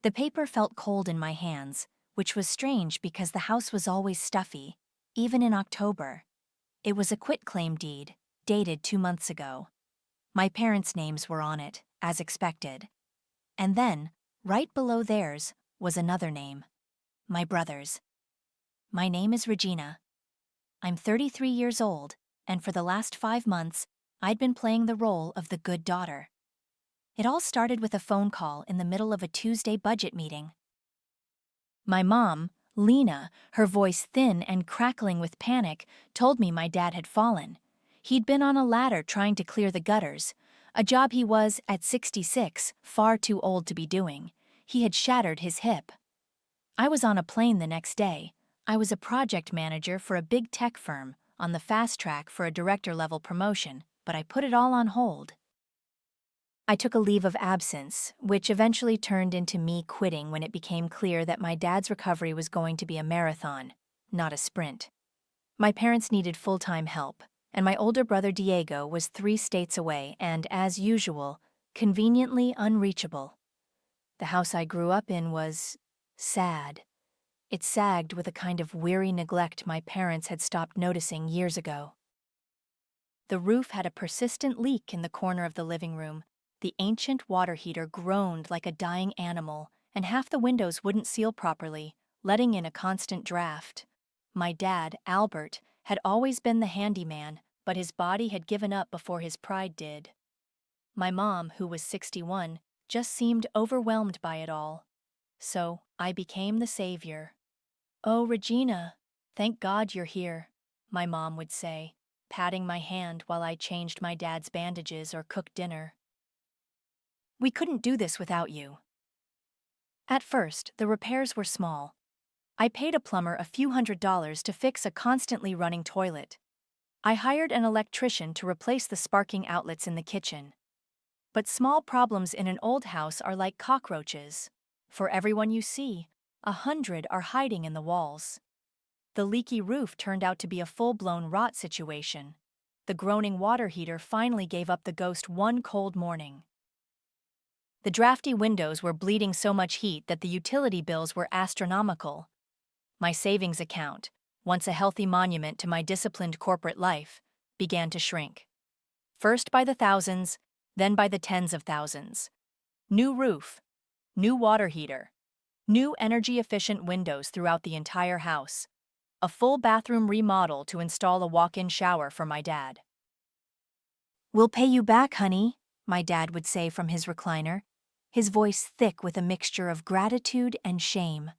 The paper felt cold in my hands, which was strange because the house was always stuffy, even in October. It was a quitclaim deed, dated 2 months ago. My parents' names were on it, as expected. And then, right below theirs, was another name. My brother's. My name is Regina. I'm 33 years old, and for the last 5 months, I'd been playing the role of the good daughter. It all started with a phone call in the middle of a Tuesday budget meeting. My mom, Lena, her voice thin and crackling with panic, told me my dad had fallen. He'd been on a ladder trying to clear the gutters, a job he was, at 66, far too old to be doing. He had shattered his hip. I was on a plane the next day. I was a project manager for a big tech firm, on the fast track for a director-level promotion, but I put it all on hold. I took a leave of absence, which eventually turned into me quitting when it became clear that my dad's recovery was going to be a marathon, not a sprint. My parents needed full-time help, and my older brother Diego was 3 states away and, as usual, conveniently unreachable. The house I grew up in was sad. It sagged with a kind of weary neglect my parents had stopped noticing years ago. The roof had a persistent leak in the corner of the living room. The ancient water heater groaned like a dying animal, and half the windows wouldn't seal properly, letting in a constant draft. My dad, Albert, had always been the handyman, but his body had given up before his pride did. My mom, who was 61, just seemed overwhelmed by it all. So I became the savior. "Oh, Regina, thank God you're here," my mom would say, patting my hand while I changed my dad's bandages or cooked dinner. "We couldn't do this without you." At first, the repairs were small. I paid a plumber a few $100s to fix a constantly running toilet. I hired an electrician to replace the sparking outlets in the kitchen. But small problems in an old house are like cockroaches. For everyone you see, 100 are hiding in the walls. The leaky roof turned out to be a full-blown rot situation. The groaning water heater finally gave up the ghost one cold morning. The drafty windows were bleeding so much heat that the utility bills were astronomical. My savings account, once a healthy monument to my disciplined corporate life, began to shrink. First by the thousands, then by the tens of thousands. New roof, new water heater, new energy-efficient windows throughout the entire house, a full bathroom remodel to install a walk-in shower for my dad. "We'll pay you back, honey," my dad would say from his recliner, his voice thick with a mixture of gratitude and shame.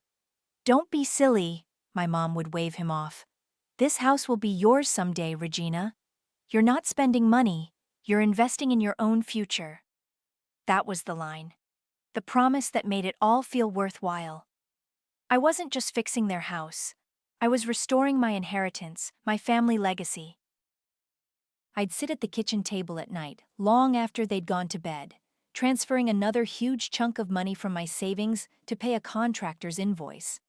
"Don't be silly," my mom would wave him off. "This house will be yours someday, Regina. You're not spending money, you're investing in your own future." That was the line. The promise that made it all feel worthwhile. I wasn't just fixing their house. I was restoring my inheritance, my family legacy. I'd sit at the kitchen table at night, long after they'd gone to bed, transferring another huge chunk of money from my savings to pay a contractor's invoice.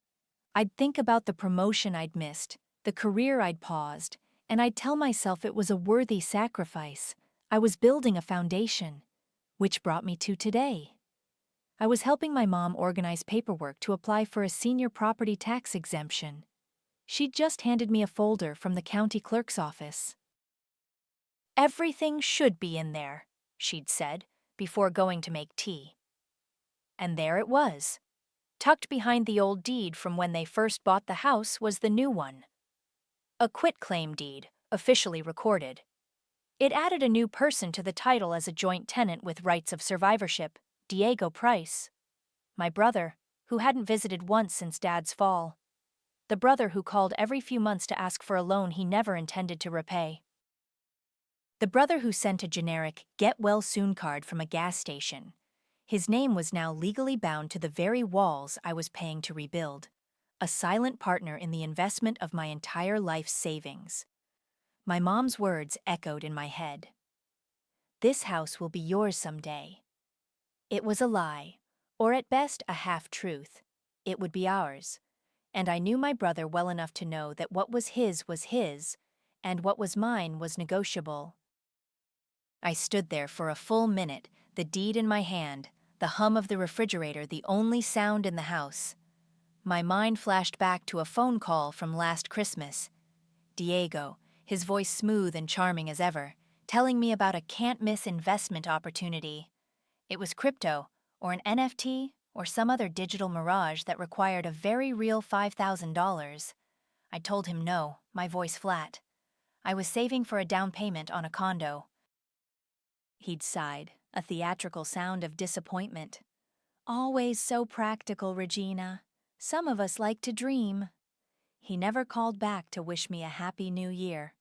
I'd think about the promotion I'd missed, the career I'd paused, and I'd tell myself it was a worthy sacrifice. I was building a foundation. Which brought me to today. I was helping my mom organize paperwork to apply for a senior property tax exemption. She'd just handed me a folder from the county clerk's office. "Everything should be in there," she'd said, before going to make tea. And there it was. Tucked behind the old deed from when they first bought the house was the new one. A quitclaim deed, officially recorded. It added a new person to the title as a joint tenant with rights of survivorship, Diego Price. My brother, who hadn't visited once since Dad's fall. The brother who called every few months to ask for a loan he never intended to repay. The brother who sent a generic get-well-soon card from a gas station. His name was now legally bound to the very walls I was paying to rebuild. A silent partner in the investment of my entire life's savings. My mom's words echoed in my head. "This house will be yours someday." It was a lie, or at best a half-truth. It would be ours. And I knew my brother well enough to know that what was his, and what was mine was negotiable. I stood there for a full minute, the deed in my hand, the hum of the refrigerator the only sound in the house. My mind flashed back to a phone call from last Christmas. Diego, his voice smooth and charming as ever, telling me about a can't-miss investment opportunity. It was crypto, or an NFT, or some other digital mirage that required a very real $5,000. I told him no, my voice flat. I was saving for a down payment on a condo. He'd sighed, a theatrical sound of disappointment. Always so practical, Regina. Some of us like to dream. He never called back to wish me a happy new year.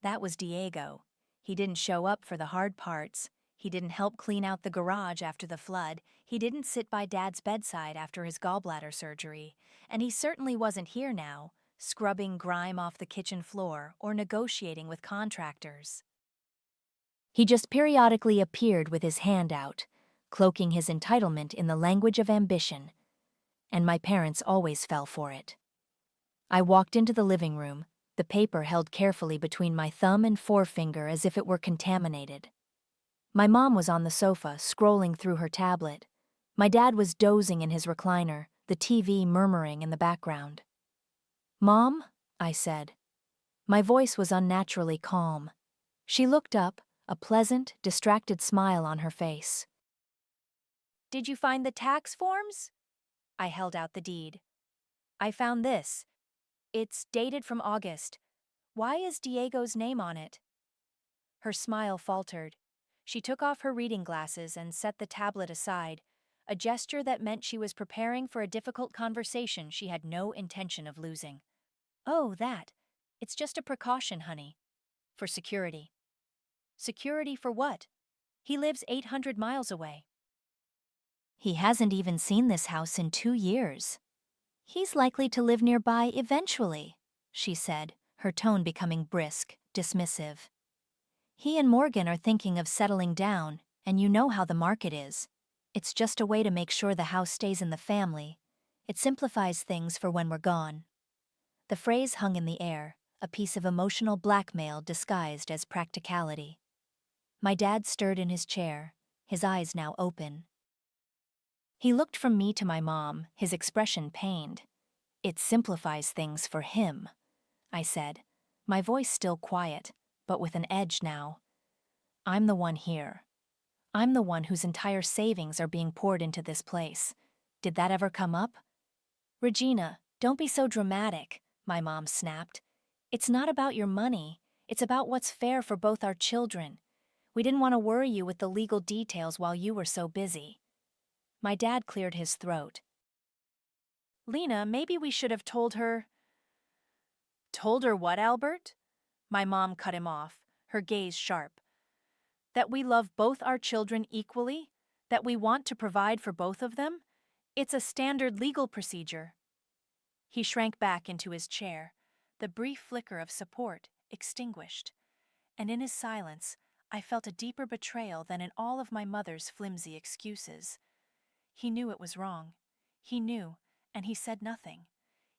That was Diego. He didn't show up for the hard parts. He didn't help clean out the garage after the flood. He didn't sit by Dad's bedside after his gallbladder surgery. And he certainly wasn't here now, scrubbing grime off the kitchen floor or negotiating with contractors. He just periodically appeared with his hand out, cloaking his entitlement in the language of ambition. And my parents always fell for it. I walked into the living room, the paper held carefully between my thumb and forefinger as if it were contaminated. My mom was on the sofa, scrolling through her tablet. My dad was dozing in his recliner, the TV murmuring in the background. "Mom?" I said. My voice was unnaturally calm. She looked up, a pleasant, distracted smile on her face. "Did you find the tax forms?" I held out the deed. "I found this. It's dated from August. Why is Diego's name on it?" Her smile faltered. She took off her reading glasses and set the tablet aside, a gesture that meant she was preparing for a difficult conversation she had no intention of losing. "Oh, that. It's just a precaution, honey. For security." "Security for what? He lives 800 miles away." "He hasn't even seen this house in 2 years. He's likely to live nearby eventually," she said, her tone becoming brisk, dismissive. "He and Morgan are thinking of settling down, and you know how the market is. It's just a way to make sure the house stays in the family. It simplifies things for when we're gone." The phrase hung in the air, a piece of emotional blackmail disguised as practicality. My dad stirred in his chair, his eyes now open. He looked from me to my mom, his expression pained. "It simplifies things for him," I said, my voice still quiet, but with an edge now. "I'm the one here. I'm the one whose entire savings are being poured into this place. Did that ever come up?" "Regina, don't be so dramatic," my mom snapped. "It's not about your money. It's about what's fair for both our children. We didn't want to worry you with the legal details while you were so busy." My dad cleared his throat. "Lena, maybe we should have told her—" "Told her what, Albert?" My mom cut him off, her gaze sharp. "That we love both our children equally? That we want to provide for both of them? It's a standard legal procedure." He shrank back into his chair, the brief flicker of support extinguished. And in his silence, I felt a deeper betrayal than in all of my mother's flimsy excuses. He knew it was wrong. He knew, and he said nothing.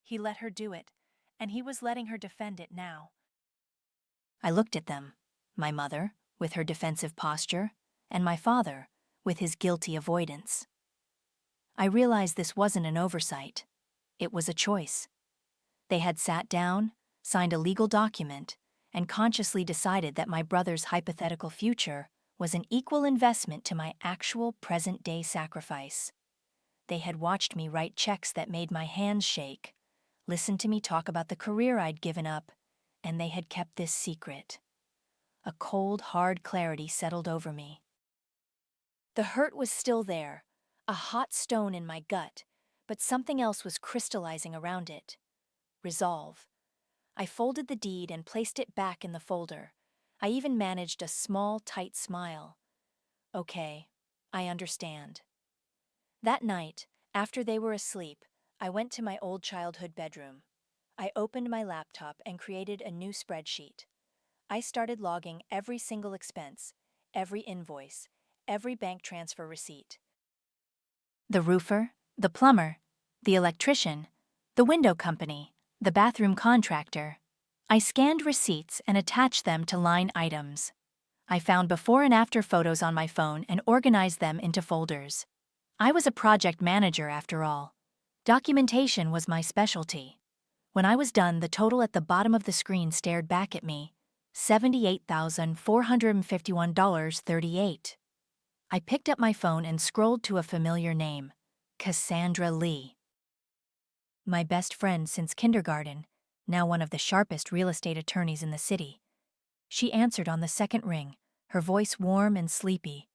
He let her do it, and he was letting her defend it now. I looked at them, my mother, with her defensive posture, and my father, with his guilty avoidance. I realized this wasn't an oversight. It was a choice. They had sat down, signed a legal document, and consciously decided that my brother's hypothetical future was an equal investment to my actual present-day sacrifice. They had watched me write checks that made my hands shake, listened to me talk about the career I'd given up, and they had kept this secret. A cold, hard clarity settled over me. The hurt was still there, a hot stone in my gut, but something else was crystallizing around it. Resolve. I folded the deed and placed it back in the folder. I even managed a small, tight smile. "Okay, I understand." That night, after they were asleep, I went to my old childhood bedroom. I opened my laptop and created a new spreadsheet. I started logging every single expense, every invoice, every bank transfer receipt. The roofer, the plumber, the electrician, the window company, the bathroom contractor. I scanned receipts and attached them to line items. I found before and after photos on my phone and organized them into folders. I was a project manager after all. Documentation was my specialty. When I was done, the total at the bottom of the screen stared back at me: $78,451.38. I picked up my phone and scrolled to a familiar name: Cassandra Lee. My best friend since kindergarten, now one of the sharpest real estate attorneys in the city. She answered on the second ring, her voice warm and sleepy.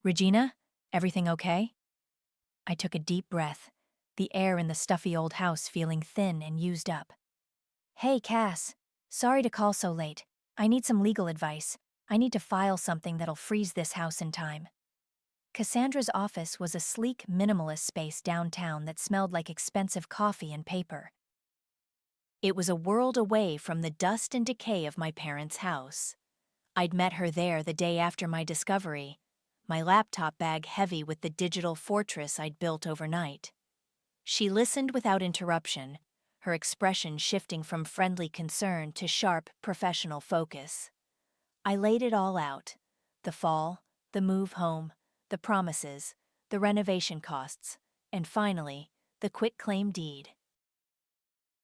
"Regina, everything okay?" I took a deep breath, the air in the stuffy old house feeling thin and used up. "Hey, Cass. Sorry to call so late. I need some legal advice. I need to file something that'll freeze this house in time." Cassandra's office was a sleek, minimalist space downtown that smelled like expensive coffee and paper. It was a world away from the dust and decay of my parents' house. I'd met her there the day after my discovery, my laptop bag heavy with the digital fortress I'd built overnight. She listened without interruption, her expression shifting from friendly concern to sharp, professional focus. I laid it all out: the fall, the move home, the promises, the renovation costs, and finally, the quitclaim deed.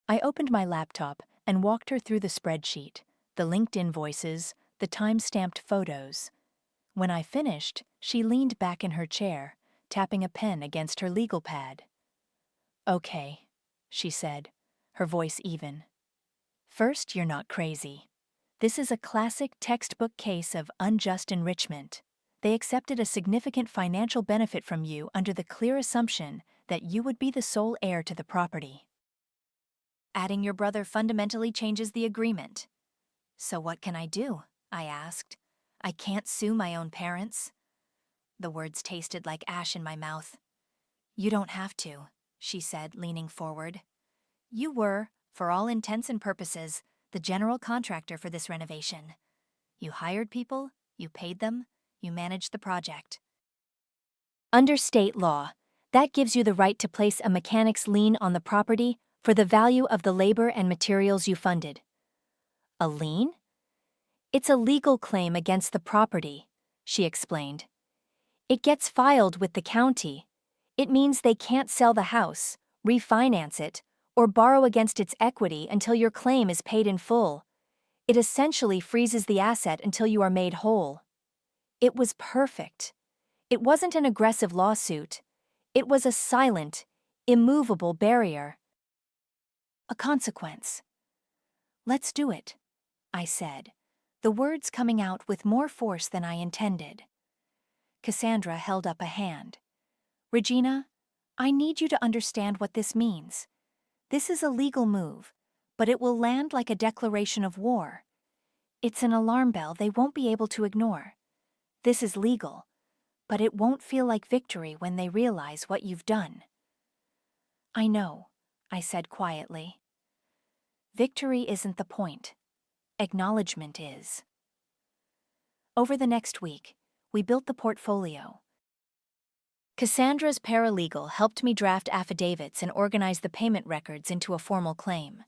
I opened my laptop and walked her through the spreadsheet, the linked invoices, the time-stamped photos. When I finished, she leaned back in her chair, tapping a pen against her legal pad. "Okay," she said, her voice even. "First, you're not crazy. This is a classic textbook case of unjust enrichment. They accepted a significant financial benefit from you under the clear assumption that you would be the sole heir to the property. Adding your brother fundamentally changes the agreement." "So what can I do?" I asked. "I can't sue my own parents." The words tasted like ash in my mouth. "You don't have to," she said, leaning forward. "You were, for all intents and purposes, the general contractor for this renovation. You hired people, you paid them, you managed the project. Under state law, that gives you the right to place a mechanic's lien on the property for the value of the labor and materials you funded." "A lien?" "It's a legal claim against the property," she explained. "It gets filed with the county. It means they can't sell the house, refinance it, or borrow against its equity until your claim is paid in full. It essentially freezes the asset until you are made whole." It was perfect. It wasn't an aggressive lawsuit. It was a silent, immovable barrier. A consequence. "Let's do it," I said, the words coming out with more force than I intended. Cassandra held up a hand. "Regina, I need you to understand what this means. This is a legal move, but it will land like a declaration of war. It's an alarm bell they won't be able to ignore. This is legal, but it won't feel like victory when they realize what you've done." "I know," I said quietly. "Victory isn't the point. Acknowledgement is." Over the next week, we built the portfolio. Cassandra's paralegal helped me draft affidavits and organize the payment records into a formal claim.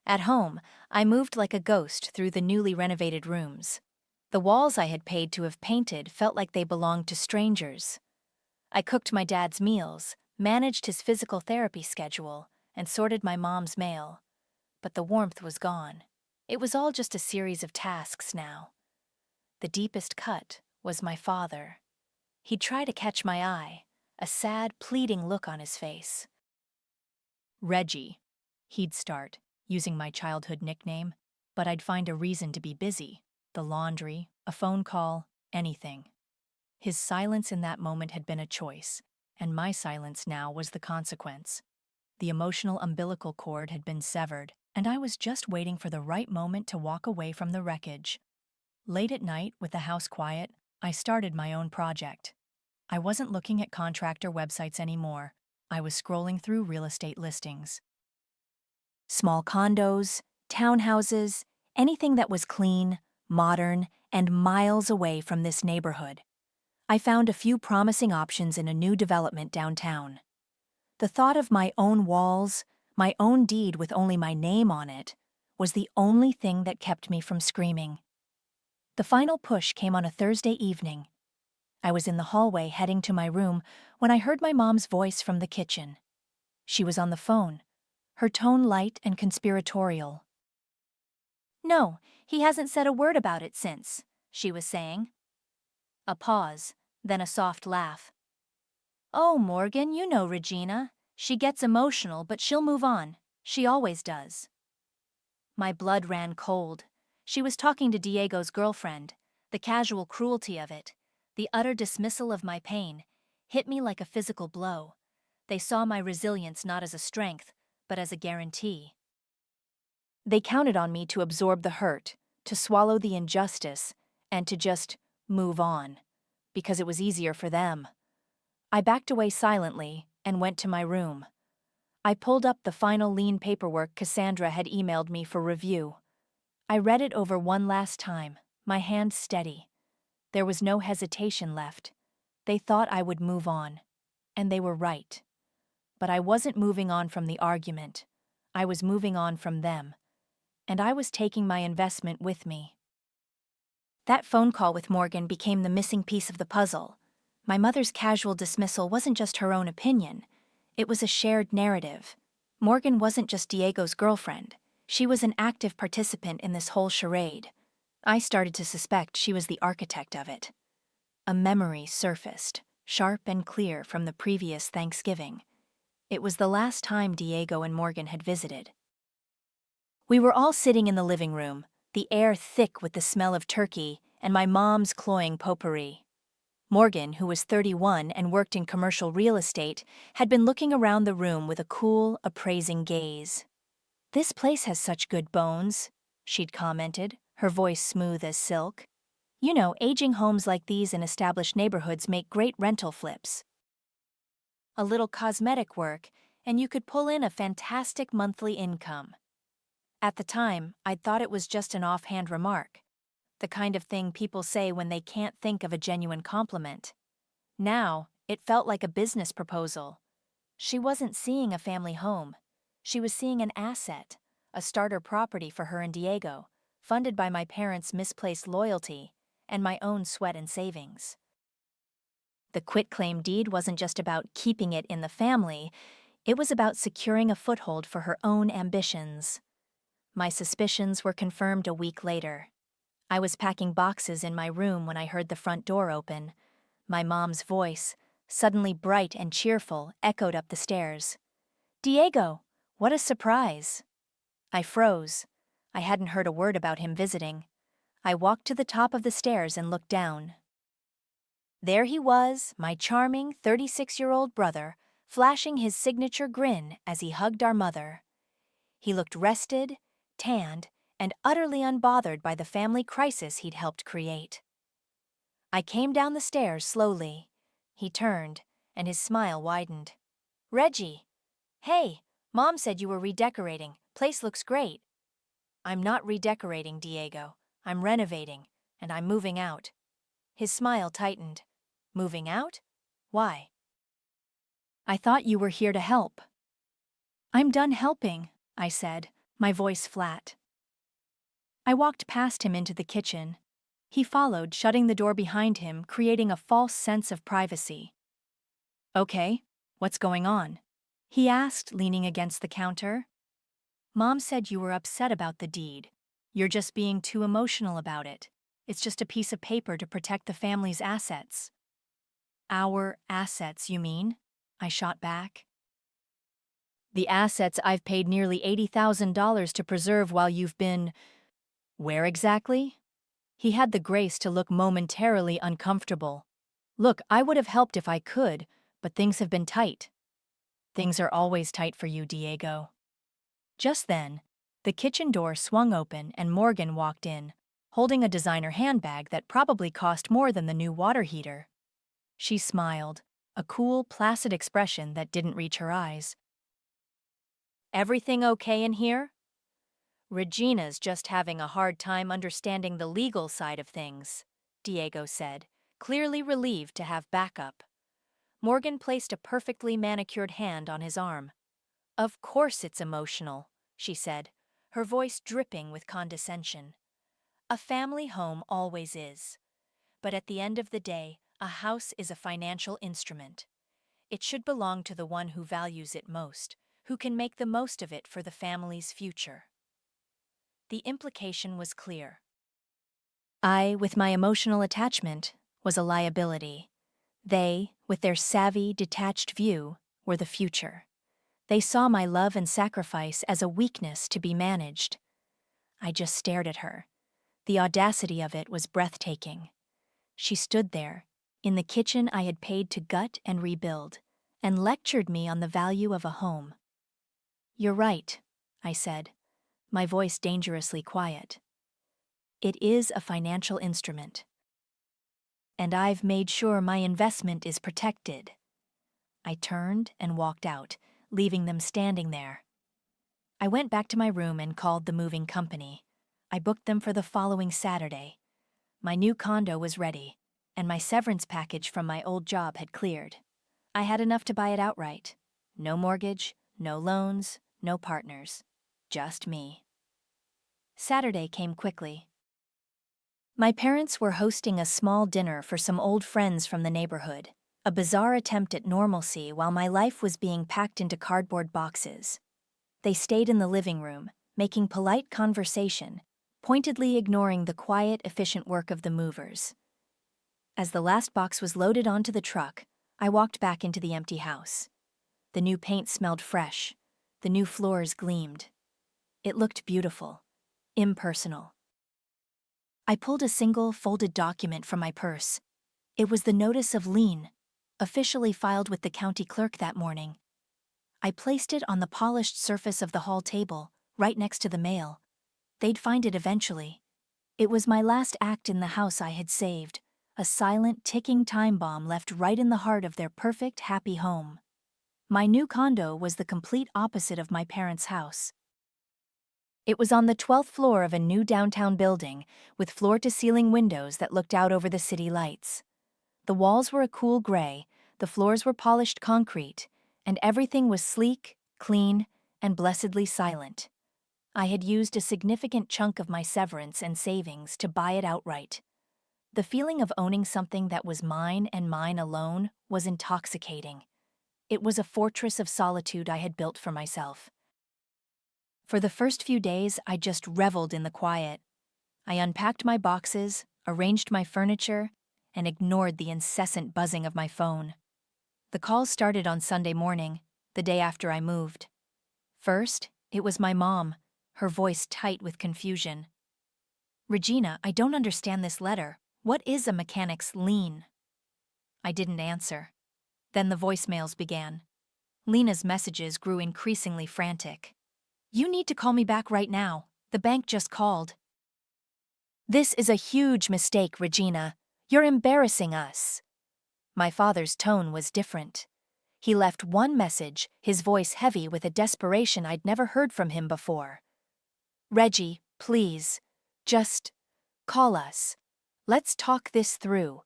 At home, I moved like a ghost through the newly renovated rooms. The walls I had paid to have painted felt like they belonged to strangers. I cooked my dad's meals, managed his physical therapy schedule, and sorted my mom's mail. But the warmth was gone. It was all just a series of tasks now. The deepest cut was my father. He'd try to catch my eye, a sad, pleading look on his face. "Reggie," he'd start, using my childhood nickname, but I'd find a reason to be busy: the laundry, a phone call, anything. His silence in that moment had been a choice, and my silence now was the consequence. The emotional umbilical cord had been severed, and I was just waiting for the right moment to walk away from the wreckage. Late at night, with the house quiet, I started my own project. I wasn't looking at contractor websites anymore. I was scrolling through real estate listings. Small condos, townhouses, anything that was clean, modern, and miles away from this neighborhood. I found a few promising options in a new development downtown. The thought of my own walls, my own deed with only my name on it, was the only thing that kept me from screaming. The final push came on a Thursday evening. I was in the hallway heading to my room when I heard my mom's voice from the kitchen. She was on the phone, her tone light and conspiratorial. "No, he hasn't said a word about it since," she was saying. A pause, then a soft laugh. "Oh, Morgan, you know Regina. She gets emotional, but she'll move on. She always does." My blood ran cold. She was talking to Diego's girlfriend. The casual cruelty of it, the utter dismissal of my pain, hit me like a physical blow. They saw my resilience not as a strength, but as a guarantee. They counted on me to absorb the hurt, to swallow the injustice, and to just move on, because it was easier for them. I backed away silently and went to my room. I pulled up the final lien paperwork Cassandra had emailed me for review. I read it over one last time, my hand steady. There was no hesitation left. They thought I would move on, and they were right. But I wasn't moving on from the argument. I was moving on from them, and I was taking my investment with me. That phone call with Morgan became the missing piece of the puzzle. My mother's casual dismissal wasn't just her own opinion. It was a shared narrative. Morgan wasn't just Diego's girlfriend. She was an active participant in this whole charade. I started to suspect she was the architect of it. A memory surfaced, sharp and clear from the previous Thanksgiving. It was the last time Diego and Morgan had visited. We were all sitting in the living room, the air thick with the smell of turkey and my mom's cloying potpourri. Morgan, who was 31 and worked in commercial real estate, had been looking around the room with a cool, appraising gaze. "This place has such good bones," she'd commented, her voice smooth as silk. "You know, aging homes like these in established neighborhoods make great rental flips. A little cosmetic work, and you could pull in a fantastic monthly income." At the time, I'd thought it was just an offhand remark, the kind of thing people say when they can't think of a genuine compliment. Now, it felt like a business proposal. She wasn't seeing a family home. She was seeing an asset, a starter property for her and Diego, funded by my parents' misplaced loyalty and my own sweat and savings. The quitclaim deed wasn't just about keeping it in the family, it was about securing a foothold for her own ambitions. My suspicions were confirmed a week later. I was packing boxes in my room when I heard the front door open. My mom's voice, suddenly bright and cheerful, echoed up the stairs. "Diego, what a surprise!" I froze. I hadn't heard a word about him visiting. I walked to the top of the stairs and looked down. There he was, my charming 36-year-old brother, flashing his signature grin as he hugged our mother. He looked rested, tanned, and utterly unbothered by the family crisis he'd helped create. I came down the stairs slowly. He turned, and his smile widened. "Reggie! Hey, Mom said you were redecorating. Place looks great." "I'm not redecorating, Diego. I'm renovating, and I'm moving out." His smile tightened. "Moving out? Why?" "I thought you were here to help." "I'm done helping," I said, my voice flat. I walked past him into the kitchen. He followed, shutting the door behind him, creating a false sense of privacy. "Okay, what's going on?" he asked, leaning against the counter. "Mom said you were upset about the deed. You're just being too emotional about it. It's just a piece of paper to protect the family's assets." "Our assets, you mean?" I shot back. "The assets I've paid nearly $80,000 to preserve while you've been—" "Where exactly?" He had the grace to look momentarily uncomfortable. "Look, I would have helped if I could, but things have been tight." "Things are always tight for you, Diego." Just then, the kitchen door swung open and Morgan walked in, holding a designer handbag that probably cost more than the new water heater. She smiled, a cool, placid expression that didn't reach her eyes. "Everything okay in here?" "Regina's just having a hard time understanding the legal side of things," Diego said, clearly relieved to have backup. Morgan placed a perfectly manicured hand on his arm. "Of course it's emotional," she said, her voice dripping with condescension. "A family home always is. But at the end of the day, A house is a financial instrument. It should belong to the one who values it most, who can make the most of it for the family's future. The implication was clear. I, with my emotional attachment, was a liability. They, with their savvy, detached view, were the future. They saw my love and sacrifice as a weakness to be managed. I just stared at her. The audacity of it was breathtaking. She stood there, in the kitchen I had paid to gut and rebuild, and lectured me on the value of a home. "You're right," I said, my voice dangerously quiet. "It is a financial instrument. And I've made sure my investment is protected." I turned and walked out, leaving them standing there. I went back to my room and called the moving company. I booked them for the following Saturday. My new condo was ready, and my severance package from my old job had cleared. I had enough to buy it outright. No mortgage, no loans, no partners. Just me. Saturday came quickly. My parents were hosting a small dinner for some old friends from the neighborhood, a bizarre attempt at normalcy while my life was being packed into cardboard boxes. They stayed in the living room, making polite conversation, pointedly ignoring the quiet, efficient work of the movers. As the last box was loaded onto the truck, I walked back into the empty house. The new paint smelled fresh. The new floors gleamed. It looked beautiful, impersonal. I pulled a single, folded document from my purse. It was the notice of lien, officially filed with the county clerk that morning. I placed it on the polished surface of the hall table, right next to the mail. They'd find it eventually. It was my last act in the house I had saved, a silent, ticking time bomb left right in the heart of their perfect, happy home. My new condo was the complete opposite of my parents' house. It was on the 12th floor of a new downtown building, with floor-to-ceiling windows that looked out over the city lights. The walls were a cool gray, the floors were polished concrete, and everything was sleek, clean, and blessedly silent. I had used a significant chunk of my severance and savings to buy it outright. The feeling of owning something that was mine and mine alone was intoxicating. It was a fortress of solitude I had built for myself. For the first few days, I just reveled in the quiet. I unpacked my boxes, arranged my furniture, and ignored the incessant buzzing of my phone. The calls started on Sunday morning, the day after I moved. First, it was my mom, her voice tight with confusion. "Regina, I don't understand this letter. What is a mechanic's lien?" I didn't answer. Then the voicemails began. Lena's messages grew increasingly frantic. "You need to call me back right now. The bank just called." "This is a huge mistake, Regina. You're embarrassing us." My father's tone was different. He left one message, his voice heavy with a desperation I'd never heard from him before. "Reggie, please. Just call us. Let's talk this through.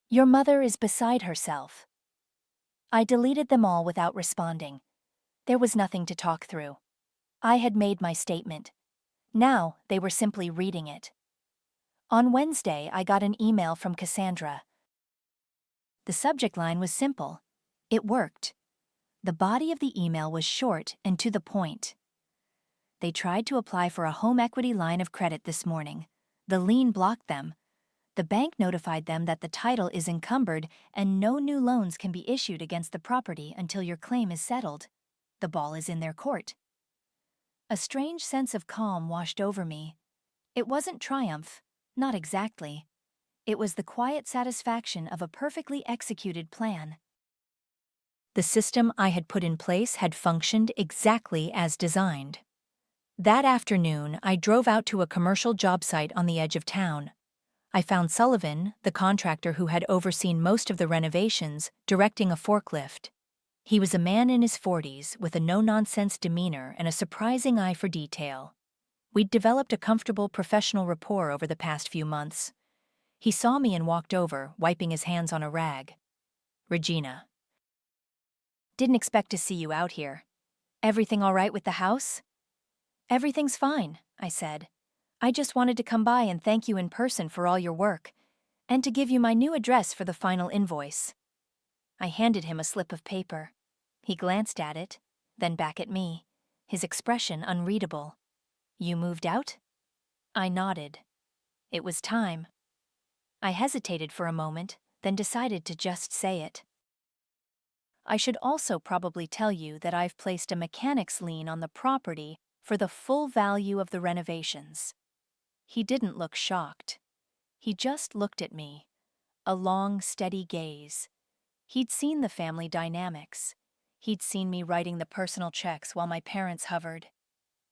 Your mother is beside herself." I deleted them all without responding. There was nothing to talk through. I had made my statement. Now they were simply reading it. On Wednesday, I got an email from Cassandra. The subject line was simple. It worked. The body of the email was short and to the point. They tried to apply for a home equity line of credit this morning. The lien blocked them. The bank notified them that the title is encumbered and no new loans can be issued against the property until your claim is settled. The ball is in their court. A strange sense of calm washed over me. It wasn't triumph, not exactly. It was the quiet satisfaction of a perfectly executed plan. The system I had put in place had functioned exactly as designed. That afternoon, I drove out to a commercial job site on the edge of town. I found Sullivan, the contractor who had overseen most of the renovations, directing a forklift. He was a man in his 40s with a no-nonsense demeanor and a surprising eye for detail. We'd developed a comfortable professional rapport over the past few months. He saw me and walked over, wiping his hands on a rag. "Regina. Didn't expect to see you out here. Everything all right with the house?" "Everything's fine," I said. "I just wanted to come by and thank you in person for all your work. and to give you my new address for the final invoice." I handed him a slip of paper. He glanced at it, then back at me, his expression unreadable. "You moved out?" I nodded. It was time. I hesitated for a moment, then decided to just say it. "I should also probably tell you that I've placed a mechanic's lien on the property for the full value of the renovations." He didn't look shocked. He just looked at me, a long, steady gaze. He'd seen the family dynamics. He'd seen me writing the personal checks while my parents hovered.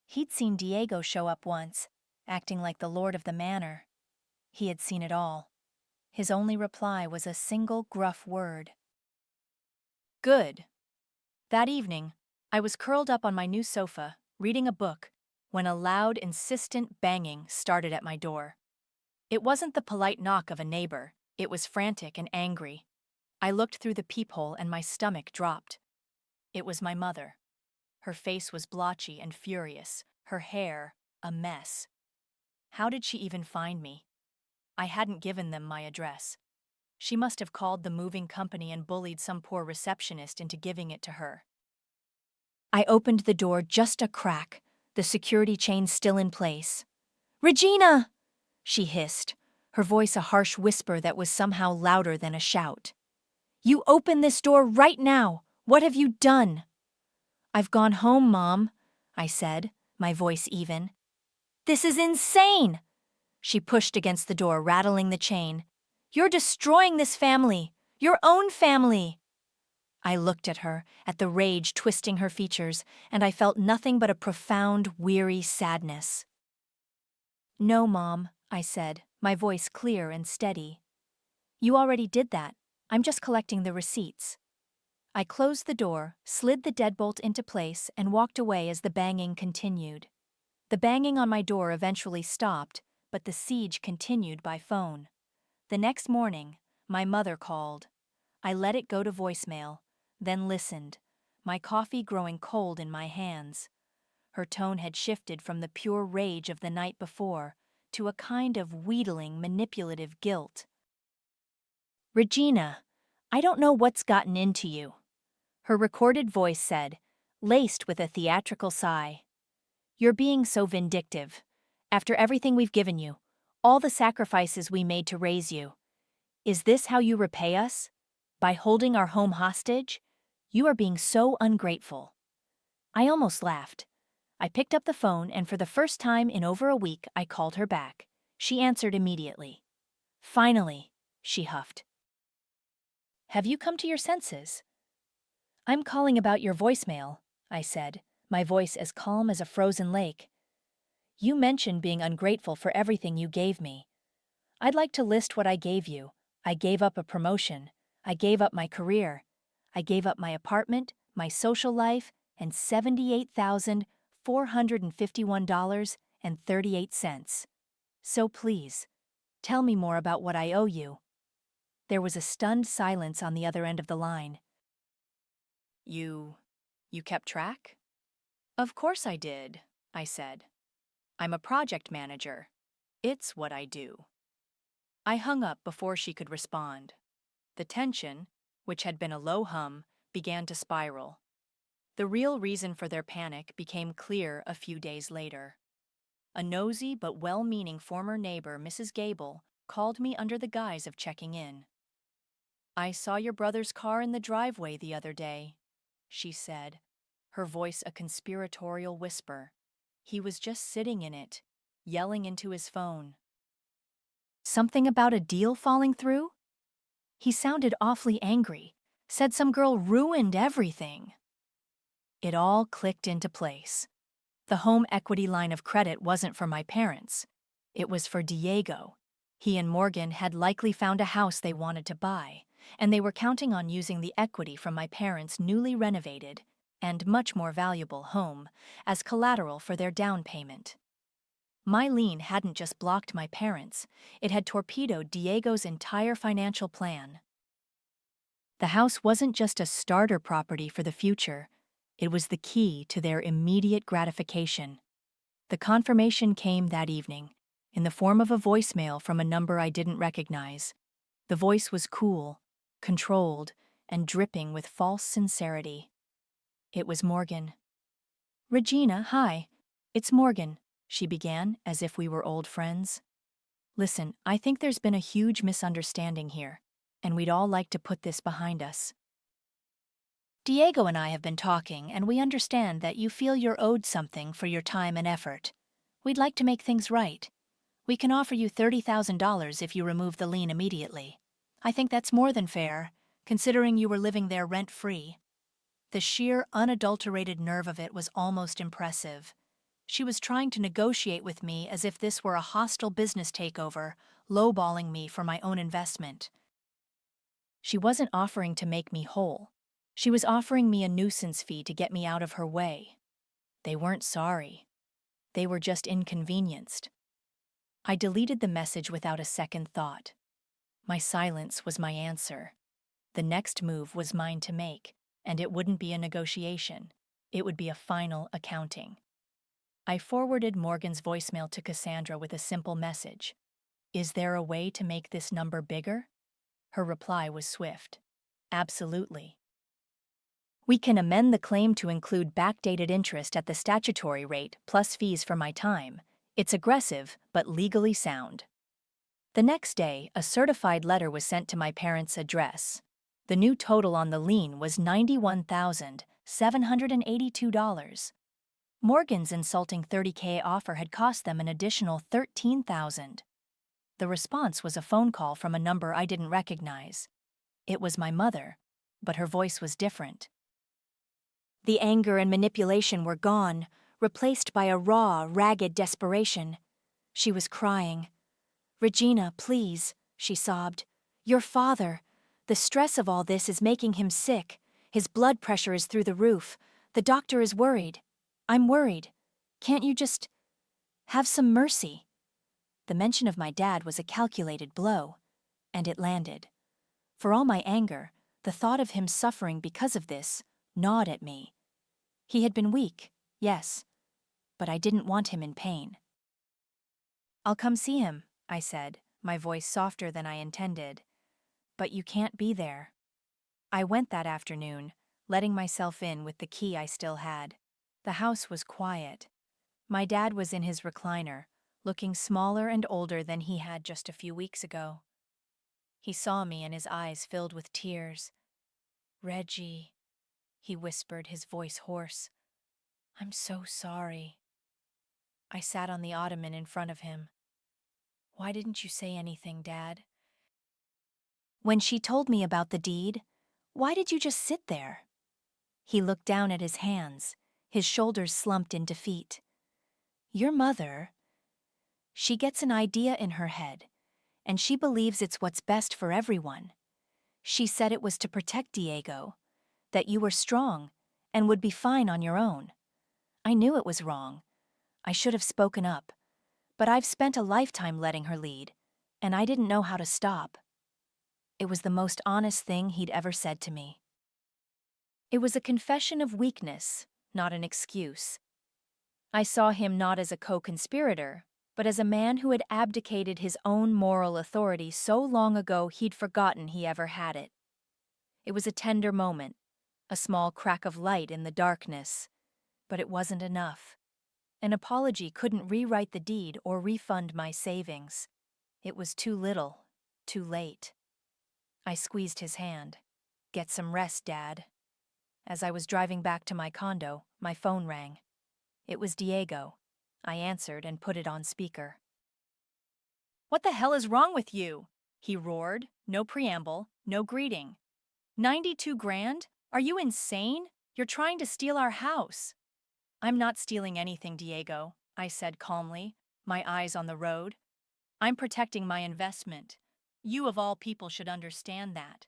He'd seen Diego show up once, acting like the lord of the manor. He had seen it all. His only reply was a single gruff word. "Good." That evening, I was curled up on my new sofa, reading a book, when a loud, insistent banging started at my door. It wasn't the polite knock of a neighbor, it was frantic and angry. I looked through the peephole and my stomach dropped. It was my mother. Her face was blotchy and furious, her hair a mess. How did she even find me? I hadn't given them my address. She must have called the moving company and bullied some poor receptionist into giving it to her. I opened the door just a crack, the security chain still in place. "Regina!" she hissed, her voice a harsh whisper that was somehow louder than a shout. "You open this door right now! What have you done?" "I've gone home, Mom," I said, my voice even. "This is insane!" She pushed against the door, rattling the chain. "You're destroying this family, your own family." I looked at her, at the rage twisting her features, and I felt nothing but a profound, weary sadness. "No, Mom," I said, my voice clear and steady. "You already did that. I'm just collecting the receipts." I closed the door, slid the deadbolt into place, and walked away as the banging continued. The banging on my door eventually stopped, but the siege continued by phone. The next morning, my mother called. I let it go to voicemail, then listened, my coffee growing cold in my hands. Her tone had shifted from the pure rage of the night before to a kind of wheedling, manipulative guilt. "Regina, I don't know what's gotten into you," her recorded voice said, laced with a theatrical sigh. "You're being so vindictive. After everything we've given you, all the sacrifices we made to raise you. Is this how you repay us? By holding our home hostage? You are being so ungrateful." I almost laughed. I picked up the phone, and for the first time in over a week, I called her back. She answered immediately. "Finally," she huffed. "Have you come to your senses?" "I'm calling about your voicemail," I said, my voice as calm as a frozen lake. "You mentioned being ungrateful for everything you gave me. I'd like to list what I gave you. I gave up a promotion. I gave up my career. I gave up my apartment, my social life, and $78,451.38. So please, tell me more about what I owe you." There was a stunned silence on the other end of the line. You kept track?" "Of course I did," I said. "I'm a project manager. It's what I do." I hung up before she could respond. The tension, which had been a low hum, began to spiral. The real reason for their panic became clear a few days later. A nosy but well-meaning former neighbor, Mrs. Gable, called me under the guise of checking in. "I saw your brother's car in the driveway the other day," she said, her voice a conspiratorial whisper. "He was just sitting in it, yelling into his phone." "Something about a deal falling through?" He sounded awfully angry, said some girl ruined everything. It all clicked into place. The home equity line of credit wasn't for my parents. It was for Diego. He and Morgan had likely found a house they wanted to buy, and they were counting on using the equity from my parents' newly renovated and much more valuable home as collateral for their down payment. My lien hadn't just blocked my parents, it had torpedoed Diego's entire financial plan. The house wasn't just a starter property for the future, it was the key to their immediate gratification. The confirmation came that evening, in the form of a voicemail from a number I didn't recognize. The voice was cool, controlled, and dripping with false sincerity. It was Morgan. "Regina, hi. It's Morgan," she began, as if we were old friends. "Listen, I think there's been a huge misunderstanding here, and we'd all like to put this behind us. Diego and I have been talking, and we understand that you feel you're owed something for your time and effort. We'd like to make things right. We can offer you $30,000 if you remove the lien immediately. I think that's more than fair, considering you were living there rent-free." The sheer, unadulterated nerve of it was almost impressive. She was trying to negotiate with me as if this were a hostile business takeover, lowballing me for my own investment. She wasn't offering to make me whole. She was offering me a nuisance fee to get me out of her way. They weren't sorry. They were just inconvenienced. I deleted the message without a second thought. My silence was my answer. The next move was mine to make, and it wouldn't be a negotiation. It would be a final accounting. I forwarded Morgan's voicemail to Cassandra with a simple message. "Is there a way to make this number bigger?" Her reply was swift. "Absolutely. We can amend the claim to include backdated interest at the statutory rate plus fees for my time. It's aggressive, but legally sound." The next day, a certified letter was sent to my parents' address. The new total on the lien was $91,782. Morgan's insulting $30K offer had cost them an additional $13,000. The response was a phone call from a number I didn't recognize. It was my mother, but her voice was different. The anger and manipulation were gone, replaced by a raw, ragged desperation. She was crying. "Regina, please," she sobbed. "Your father. The stress of all this is making him sick. His blood pressure is through the roof. The doctor is worried. I'm worried. Can't you just have some mercy?" The mention of my dad was a calculated blow, and it landed. For all my anger, the thought of him suffering because of this gnawed at me. He had been weak, yes, but I didn't want him in pain. "I'll come see him," I said, my voice softer than I intended. "But you can't be there." I went that afternoon, letting myself in with the key I still had. The house was quiet. My dad was in his recliner, looking smaller and older than he had just a few weeks ago. He saw me and his eyes filled with tears. "Reggie," he whispered, his voice hoarse. "I'm so sorry." I sat on the ottoman in front of him. "Why didn't you say anything, Dad? When she told me about the deed, why did you just sit there?" He looked down at his hands, his shoulders slumped in defeat. "Your mother, she gets an idea in her head, and she believes it's what's best for everyone. She said it was to protect Diego, that you were strong and would be fine on your own. I knew it was wrong. I should have spoken up, but I've spent a lifetime letting her lead, and I didn't know how to stop." It was the most honest thing he'd ever said to me. It was a confession of weakness, not an excuse. I saw him not as a co-conspirator, but as a man who had abdicated his own moral authority so long ago he'd forgotten he ever had it. It was a tender moment, a small crack of light in the darkness, but it wasn't enough. An apology couldn't rewrite the deed or refund my savings. It was too little, too late. I squeezed his hand. "Get some rest, Dad." As I was driving back to my condo, my phone rang. It was Diego. I answered and put it on speaker. "What the hell is wrong with you?" he roared, no preamble, no greeting. 92 grand? Are you insane? You're trying to steal our house." "I'm not stealing anything, Diego," I said calmly, my eyes on the road. "I'm protecting my investment. You of all people should understand that."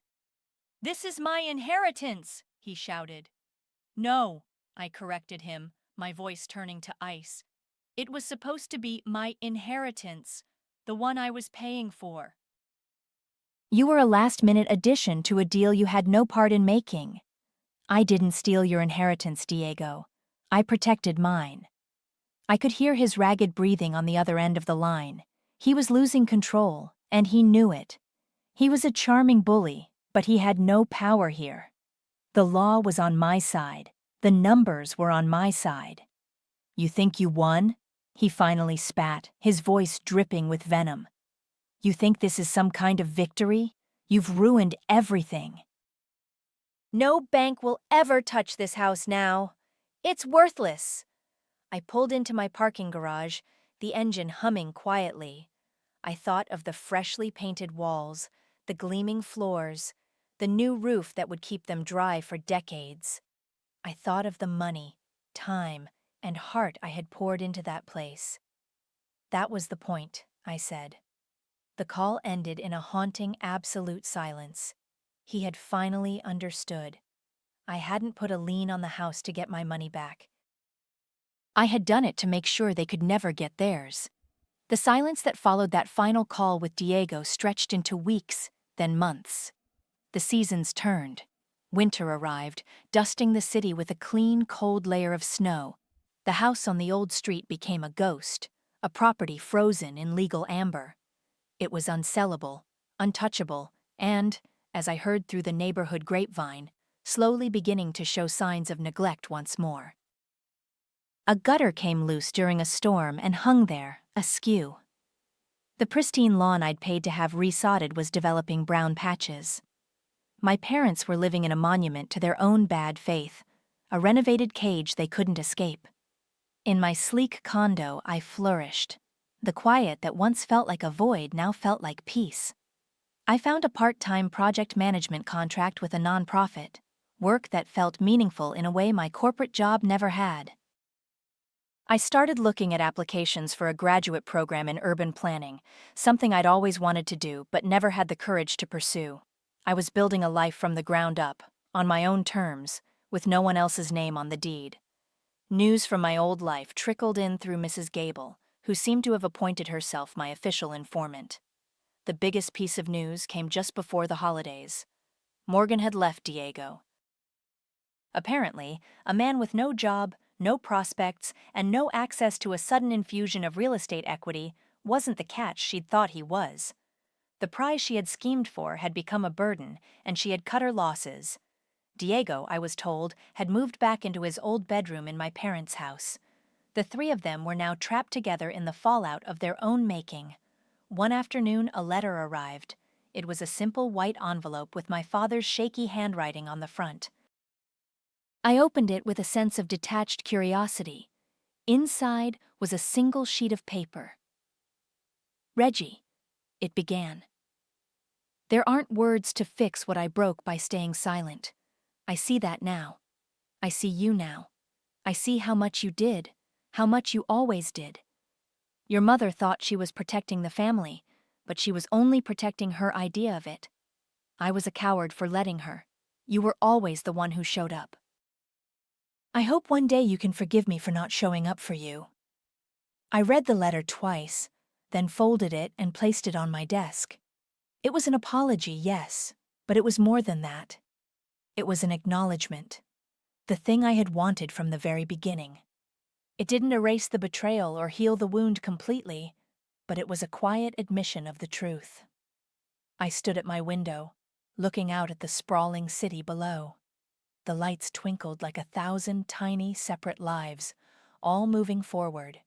"This is my inheritance," he shouted. "No," I corrected him, my voice turning to ice. "It was supposed to be my inheritance, the one I was paying for." "You were a last-minute addition to a deal you had no part in making." "I didn't steal your inheritance, Diego. I protected mine." I could hear his ragged breathing on the other end of the line. He was losing control, and he knew it. He was a charming bully, but he had no power here. The law was on my side. The numbers were on my side. "You think you won?" he finally spat, his voice dripping with venom. "You think this is some kind of victory? You've ruined everything." "No bank will ever touch this house now. It's worthless." I pulled into my parking garage, the engine humming quietly. I thought of the freshly painted walls, the gleaming floors, the new roof that would keep them dry for decades. I thought of the money, time, and heart I had poured into that place. "That was the point," I said. The call ended in a haunting, absolute silence. He had finally understood. I hadn't put a lien on the house to get my money back. I had done it to make sure they could never get theirs. The silence that followed that final call with Diego stretched into weeks, then months. The seasons turned. Winter arrived, dusting the city with a clean, cold layer of snow. The house on the old street became a ghost, a property frozen in legal amber. It was unsellable, untouchable, and, as I heard through the neighborhood grapevine, slowly beginning to show signs of neglect once more. A gutter came loose during a storm and hung there, askew. The pristine lawn I'd paid to have resodded was developing brown patches. My parents were living in a monument to their own bad faith, a renovated cage they couldn't escape. In my sleek condo, I flourished. The quiet that once felt like a void now felt like peace. I found a part-time project management contract with a nonprofit, work that felt meaningful in a way my corporate job never had. I started looking at applications for a graduate program in urban planning, something I'd always wanted to do but never had the courage to pursue. I was building a life from the ground up, on my own terms, with no one else's name on the deed. News from my old life trickled in through Mrs. Gable, who seemed to have appointed herself my official informant. The biggest piece of news came just before the holidays. Morgan had left Diego. Apparently, a man with no job, no prospects, and no access to a sudden infusion of real estate equity wasn't the catch she'd thought he was. The prize she had schemed for had become a burden, and she had cut her losses. Diego, I was told, had moved back into his old bedroom in my parents' house. The three of them were now trapped together in the fallout of their own making. One afternoon, a letter arrived. It was a simple white envelope with my father's shaky handwriting on the front. I opened it with a sense of detached curiosity. Inside was a single sheet of paper. "Reggie," it began. "There aren't words to fix what I broke by staying silent. I see that now. I see you now. I see how much you did, how much you always did. Your mother thought she was protecting the family, but she was only protecting her idea of it. I was a coward for letting her. You were always the one who showed up. I hope one day you can forgive me for not showing up for you." I read the letter twice, then folded it and placed it on my desk. It was an apology, yes, but it was more than that. It was an acknowledgement. The thing I had wanted from the very beginning. It didn't erase the betrayal or heal the wound completely, but it was a quiet admission of the truth. I stood at my window, looking out at the sprawling city below. The lights twinkled like 1,000 tiny, separate lives, all moving forward.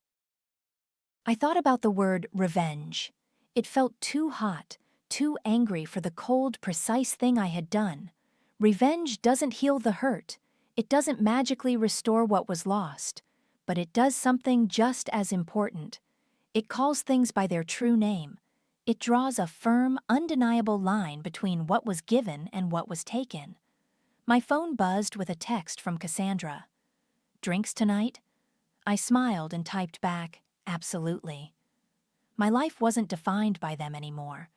I thought about the word revenge. It felt too hot, too angry for the cold, precise thing I had done. Revenge doesn't heal the hurt. It doesn't magically restore what was lost. But it does something just as important. It calls things by their true name. It draws a firm, undeniable line between what was given and what was taken. My phone buzzed with a text from Cassandra. "Drinks tonight?" I smiled and typed back, "Absolutely." My life wasn't defined by them anymore.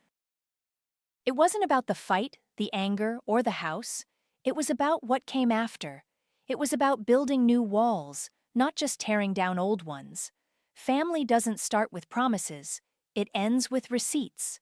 It wasn't about the fight, the anger, or the house. It was about what came after. It was about building new walls, not just tearing down old ones. Family doesn't start with promises. It ends with receipts.